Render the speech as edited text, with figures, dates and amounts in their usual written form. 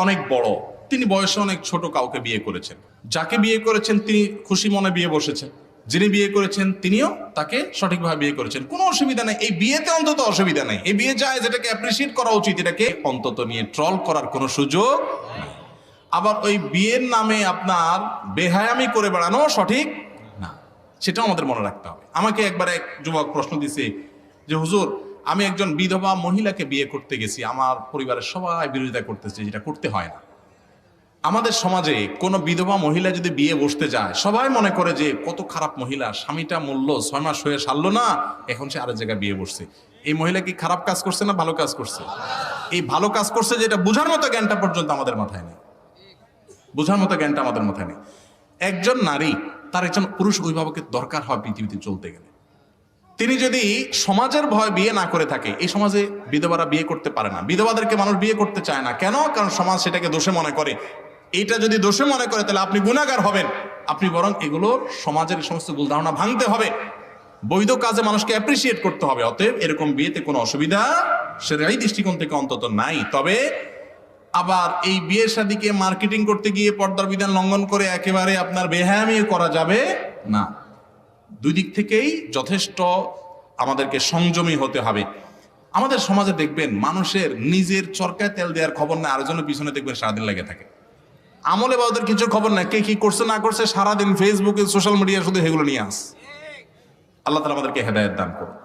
অনেক বড়, তিনি বয়সে অনেক ছোট কাউকে বিয়ে করেছেন। যাকে বিয়ে করেছেন তিনি খুশি মনে বিয়ে বসেছেন, যিনি বিয়ে করেছেন তিনিও তাকে সঠিকভাবে বিয়ে করেছেন, কোনো অসুবিধা নেই। এই বিয়েতে অন্তত অসুবিধা নেই, এই বিয়ে যায়, যেটাকে অ্যাপ্রিসিয়েট করা উচিত, এটাকে অন্তত নিয়ে ট্রল করার কোনো সুযোগ নেই। আবার ওই বিয়ের নামে আপনার বেহায়ামি করে বেড়ানো সঠিক না, সেটাও আমাদের মনে রাখতে হবে। আমাকে একবার এক যুবক প্রশ্ন দিছে যে হুজুর, আমি একজন বিধবা মহিলাকে বিয়ে করতে গেছি, আমার পরিবারের সবাই বিরোধিতা করতেছে, যেটা করতে হয় না। আমাদের সমাজে কোনো বিধবা মহিলা যদি বিয়ে বসতে যায়, সবাই মনে করে যে কত খারাপ মহিলা, স্বামীটা মরল, 6 মাস হয়ে সারলো না, এখন সে আরেক জায়গায় বিয়ে বসছে। এই মহিলা কি খারাপ কাজ করছে না ভালো কাজ করছে? এই ভালো কাজ করছে, যেটা বোঝার মতো জ্ঞানটা পর্যন্ত আমাদের মাথায় নেই, বোঝার মতো জ্ঞানটা আমাদের মাথায় নেই। একজন নারী, তার একজন পুরুষ অভিভাবকের দরকার হয় পৃথিবীতে চলতে গেলে। তিনি যদি সমাজের ভয় বিয়ে না করে থাকে, এই সমাজে বিধবারা বিয়ে করতে পারে না, বিধবাদেরকে মানুষ বিয়ে করতে চায় না। কেন? কারণ সমাজ সেটাকে দোষে মনে করে। এটা যদি দোষে মনে করে তাহলে আপনি গুনাহগার হবেন। আপনি বরং এগুলোর সমাজের সমস্ত ভুল ধারণা ভাঙতে হবে, বৈধ কাজে মানুষকে অ্যাপ্রিসিয়েট করতে হবে। অতএব এরকম বিয়েতে কোনো অসুবিধা শরীয়ী দৃষ্টিকোণ থেকে অন্তত নাই। তবে আবার এই বিয়ে শাদীকে মার্কেটিং করতে গিয়ে পর্দার বিধান লঙ্ঘন করে একেবারে আপনার বেহায়ামি করা যাবে না। দুই দিক থেকেই যথেষ্ট আমাদেরকে সংযমী হতে হবে। আমাদের সমাজে দেখবেন মানুষের নিজের চরকায় তেল দেওয়ার খবর না, আরেকজনের পিছনে দেখবেন সারাদিন লেগে থাকে। আমলে বা ওদের কিছু খবর নাই, কে কি করছে না করছে, সারাদিন ফেসবুকে সোশ্যাল মিডিয়া শুধু এগুলো নিয়ে আস। আল্লাহ তাআলা আমাদেরকে হেদায়েত দান করুন।